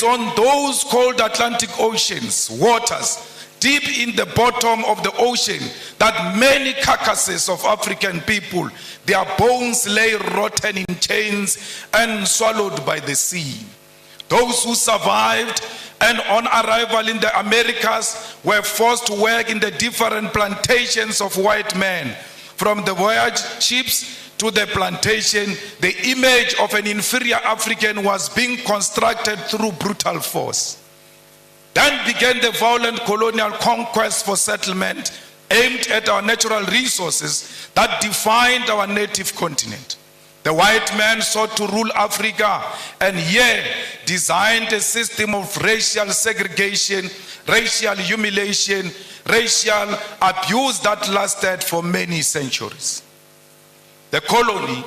is on those cold Atlantic Ocean's waters, deep in the bottom of the ocean, that many carcasses of African people, their bones lay rotten in chains and swallowed by the sea. Those who survived and on arrival in the Americas were forced to work in the different plantations of white men. From the voyage ships to the plantation, the image of an inferior African was being constructed through brutal force. Then began the violent colonial conquest for settlement aimed at our natural resources that defined our native continent. The white man sought to rule Africa and here designed a system of racial segregation, racial humiliation, racial abuse that lasted for many centuries. The colony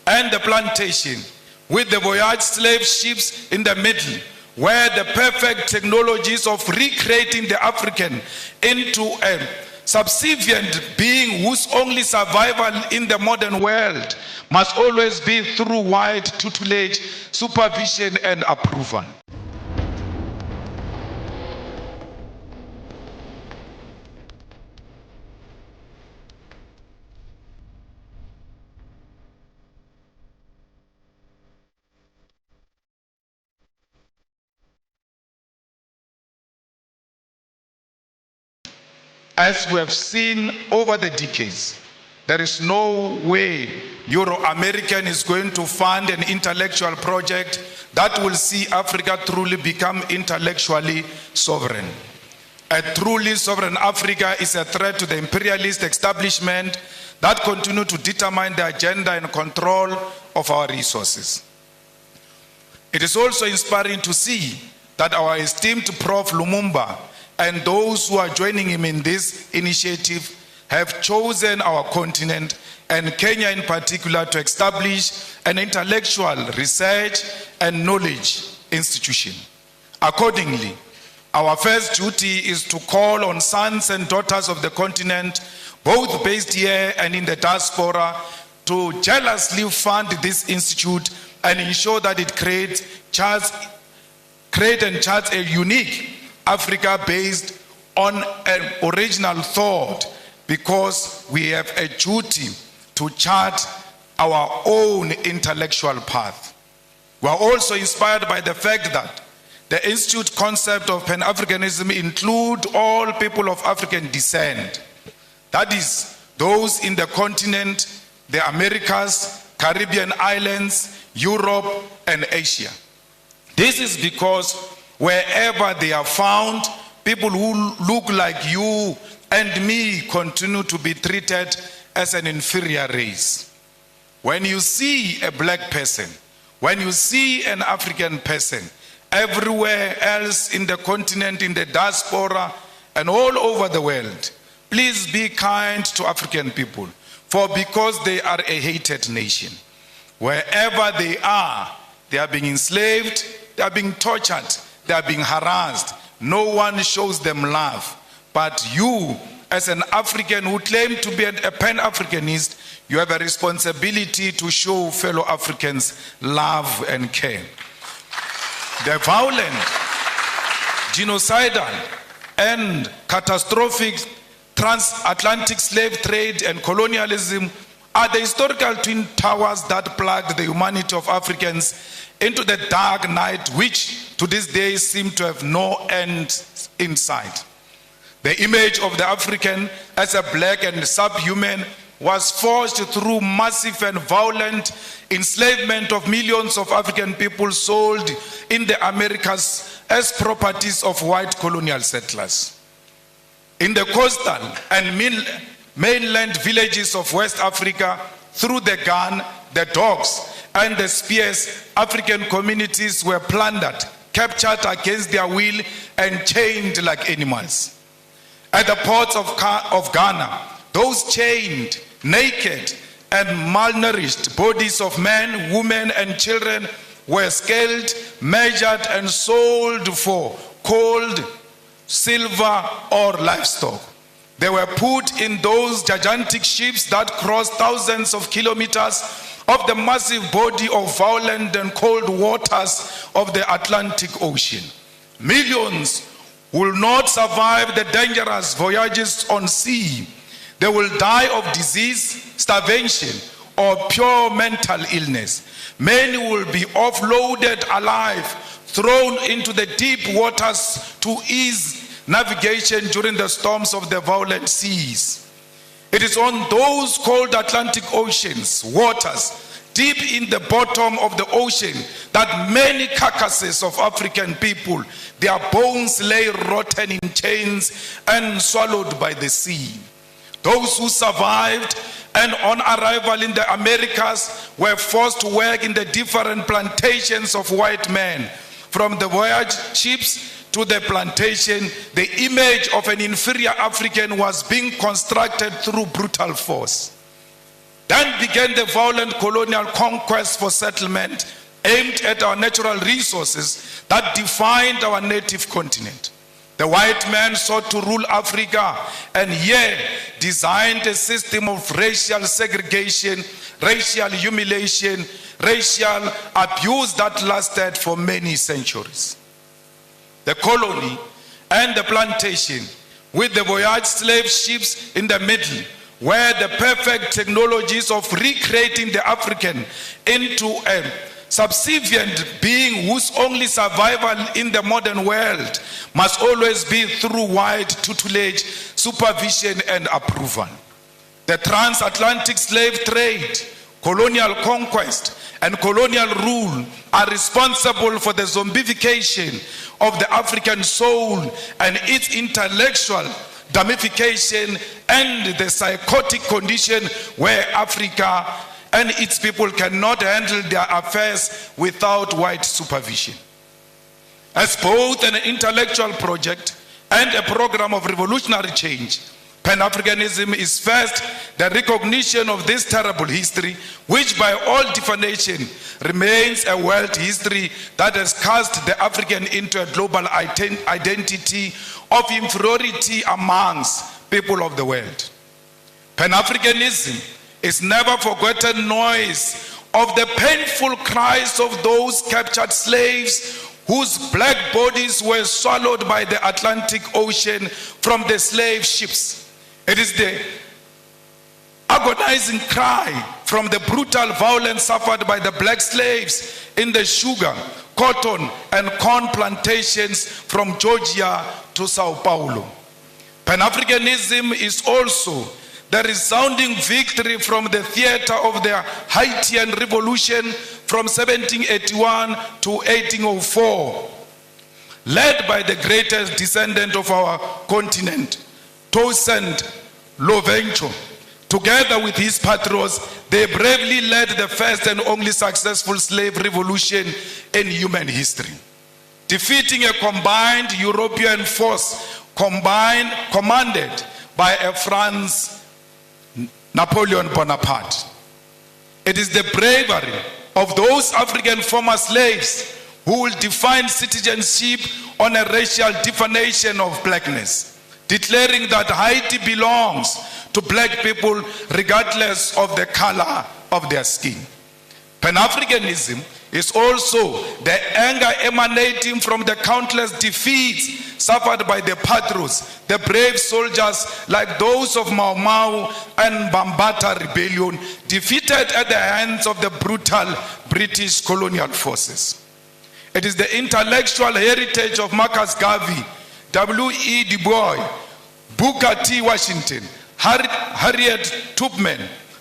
and the plantation, with the voyage slave ships in the middle, were the perfect technologies of recreating the African into a subservient being whose only survival in the modern world must always be through white tutelage, supervision, and approval. As we have seen over the decades, there is no way Euro-American is going to fund an intellectual project that will see Africa truly become intellectually sovereign. A truly sovereign Africa is a threat to the imperialist establishment that continue to determine the agenda and control of our resources. It is also inspiring to see that our esteemed Prof. Lumumba and those who are joining him in this initiative have chosen our continent, and Kenya in particular, to establish an intellectual research and knowledge institution. Accordingly, our first duty is to call on sons and daughters of the continent, both based here and in the diaspora, to jealously fund this institute and ensure that it create and charts a unique Africa based on an original thought, because we have a duty to chart our own intellectual path. We are also inspired by the fact that the institute concept of pan-Africanism include all people of African descent. That is, those in the continent, the Americas, Caribbean islands, Europe, and Asia. This is because wherever they are found, people who look like you and me continue to be treated as an inferior race. When you see a black person, when you see an African person, everywhere else in the continent, in the diaspora, and all over the world, please be kind to African people, for because they are a hated nation. Wherever they are being enslaved, they are being tortured, they are being harassed. No one shows them love. But you, as an African who claim to be a pan-Africanist, you have a responsibility to show fellow Africans love and care. The violent, genocidal, and catastrophic transatlantic slave trade and colonialism are the historical twin towers that plugged the humanity of Africans into the dark night, which to this day seem to have no end in sight. The image of the African as a black and subhuman was forged through massive and violent enslavement of millions of African people sold in the Americas as properties of white colonial settlers. In the coastal and mainland villages of West Africa, through the gun, the dogs, and the spears, African communities were plundered, captured against their will, and chained like animals. At the ports of Ghana, those chained, naked, and malnourished bodies of men, women, and children were scaled, measured, and sold for gold, silver, or livestock. They were put in those gigantic ships that crossed thousands of kilometers of the massive body of violent and cold waters of the Atlantic Ocean. Millions will not survive the dangerous voyages on sea. They will die of disease, starvation, or pure mental illness. Many will be offloaded alive, thrown into the deep waters to ease navigation during the storms of the violent seas. It is on those cold Atlantic Ocean's waters, deep in the bottom of the ocean, that many carcasses of African people, their bones lay rotten in chains and swallowed by the sea. Those who survived and on arrival in the Americas were forced to work in the different plantations of white men. From the voyage ships to the plantation, the image of an inferior African was being constructed through brutal force. Then began the violent colonial conquest for settlement aimed at our natural resources that defined our native continent. The white man sought to rule Africa and here designed a system of racial segregation, racial humiliation, racial abuse that lasted for many centuries. The colony and the plantation, with the voyage slave ships in the middle, were the perfect technologies of recreating the African into a subservient being whose only survival in the modern world must always be through white tutelage, supervision, and approval. The transatlantic slave trade, colonial conquest, and colonial rule are responsible for the zombification of the African soul and its intellectual damnification and the psychotic condition where Africa and its people cannot handle their affairs without white supervision. As both an intellectual project and a program of revolutionary change, Pan-Africanism is first the recognition of this terrible history, which by all definition remains a world history that has cast the African into a global identity of inferiority amongst people of the world. Pan-Africanism is never forgotten noise of the painful cries of those captured slaves whose black bodies were swallowed by the Atlantic Ocean from the slave ships. It is the agonizing cry from the brutal violence suffered by the black slaves in the sugar, cotton, and corn plantations from Georgia to Sao Paulo. Pan-Africanism is also the resounding victory from the theater of the Haitian Revolution from 1781 to 1804, led by the greatest descendant of our continent, Toussaint Louverture. Together with his patrons, they bravely led the first and only successful slave revolution in human history, defeating a combined European force commanded by a France Napoleon Bonaparte. It is the bravery of those African former slaves who will define citizenship on a racial definition of blackness, declaring that Haiti belongs to black people regardless of the color of their skin. Pan-Africanism is also the anger emanating from the countless defeats suffered by the patrons, the brave soldiers like those of Mau Mau and Bambata rebellion, defeated at the hands of the brutal British colonial forces. It is the intellectual heritage of Marcus Garvey, W.E. Du Bois, Booker T. Washington, Harriet Tubman,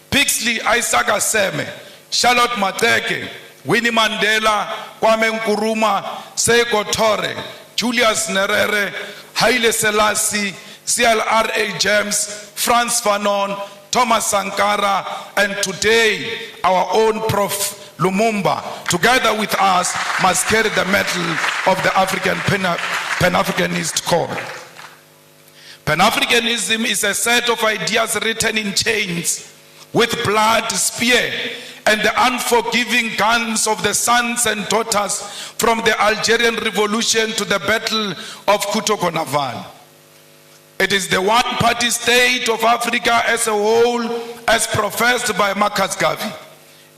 Pixley Isaac Aseme, Charlotte Mateke, Winnie Mandela, Kwame Nkrumah, Seiko Tore, Julius Nyerere, Haile Selassie, C.L.R.A. James, Frantz Fanon, Thomas Sankara, and today our own Prof. Lumumba, together with us, must carry the mantle of the African Pan-Africanist core. Pan-Africanism is a set of ideas written in chains with blood, spear, and the unforgiving guns of the sons and daughters from the Algerian Revolution to the Battle of Kutoko-Naval. It is the one-party state of Africa as a whole, as professed by Marcus Garvey.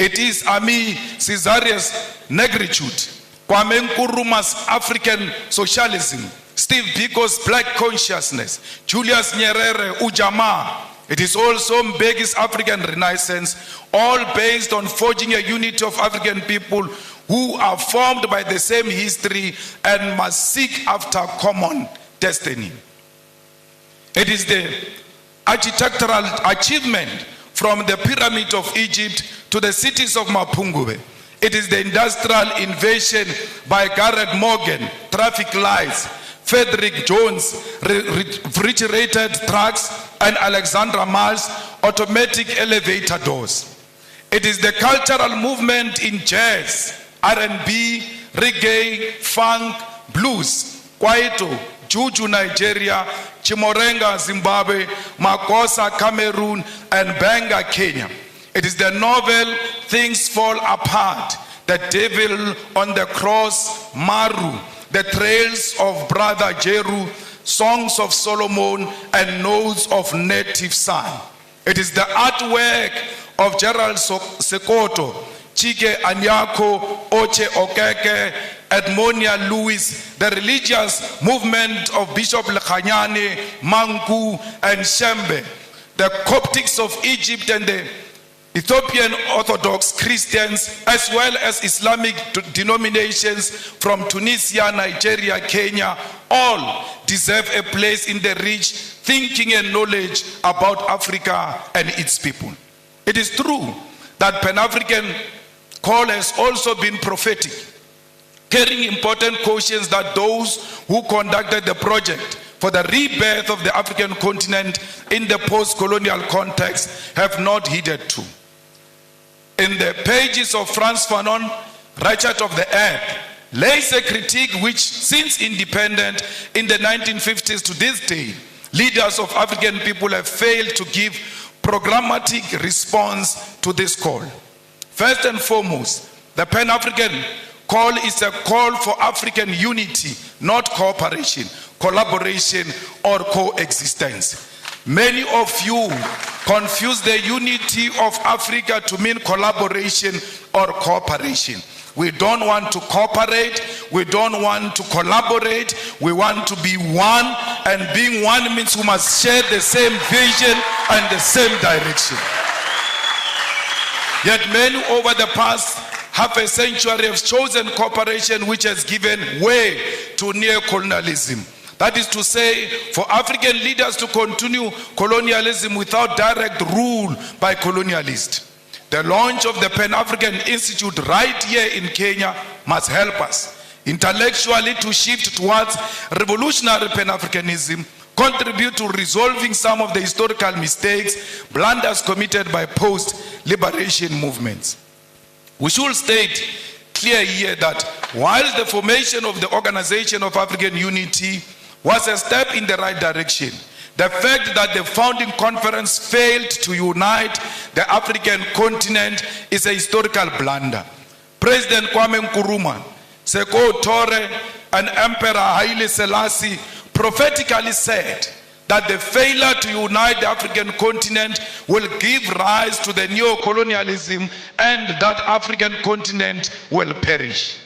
It is Ami Caesarius Negritude, Kwame Nkrumah's African Socialism, Steve Biko's Black Consciousness, Julius Nyerere Ujamaa. It is also Mbeki's African Renaissance, all based on forging a unity of African people who are formed by the same history and must seek after common destiny. It is the architectural achievement from the pyramid of Egypt to the cities of Mapungubwe. It is the industrial invasion by Garrett Morgan, traffic lights, Frederick Jones, refrigerated trucks, and Alexandra Miles, automatic elevator doors. It is the cultural movement in jazz, R&B, reggae, funk, blues, kwaito, juju Nigeria, Chimorenga Zimbabwe, Makosa Cameroon, and Benga Kenya. It is the novel Things Fall Apart, The Devil on the Cross, Maru, The Trails of Brother Jeru, Songs of Solomon, and Notes of Native Son. It is the artwork of Gerald Sekoto, Chike Anyako, Oche Okeke, Edmonia Lewis, the religious movement of Bishop Lekhanyane, Manku, and Shembe, the Coptics of Egypt and the Ethiopian Orthodox Christians, as well as Islamic denominations from Tunisia, Nigeria, Kenya, all deserve a place in the rich thinking and knowledge about Africa and its people. It is true that Pan-African call has also been prophetic, carrying important cautions that those who conducted the project for the rebirth of the African continent in the post-colonial context have not heeded to. In the pages of Frantz Fanon, Ratchet of the Earth, lays a critique which, since independence in the 1950s to this day, leaders of African people have failed to give programmatic response to this call. First and foremost, the Pan-African call is a call for African unity, not cooperation, collaboration, or coexistence. Many of you confuse the unity of Africa to mean collaboration or cooperation. We don't want to cooperate, we don't want to collaborate, we want to be one, and being one means we must share the same vision and the same direction. Yet many over the past half a century have chosen cooperation which has given way to neo-colonialism. That is to say, for African leaders to continue colonialism without direct rule by colonialists. The launch of the Pan-African Institute right here in Kenya must help us intellectually to shift towards revolutionary Pan-Africanism, contribute to resolving some of the historical mistakes, blunders committed by post-liberation movements. We should state clear here that while the formation of the Organization of African Unity was a step in the right direction, the fact that the founding conference failed to unite the African continent is a historical blunder. President Kwame Nkrumah, Seko Tore, and Emperor Haile Selassie prophetically said that the failure to unite the African continent will give rise to the neo-colonialism and that African continent will perish.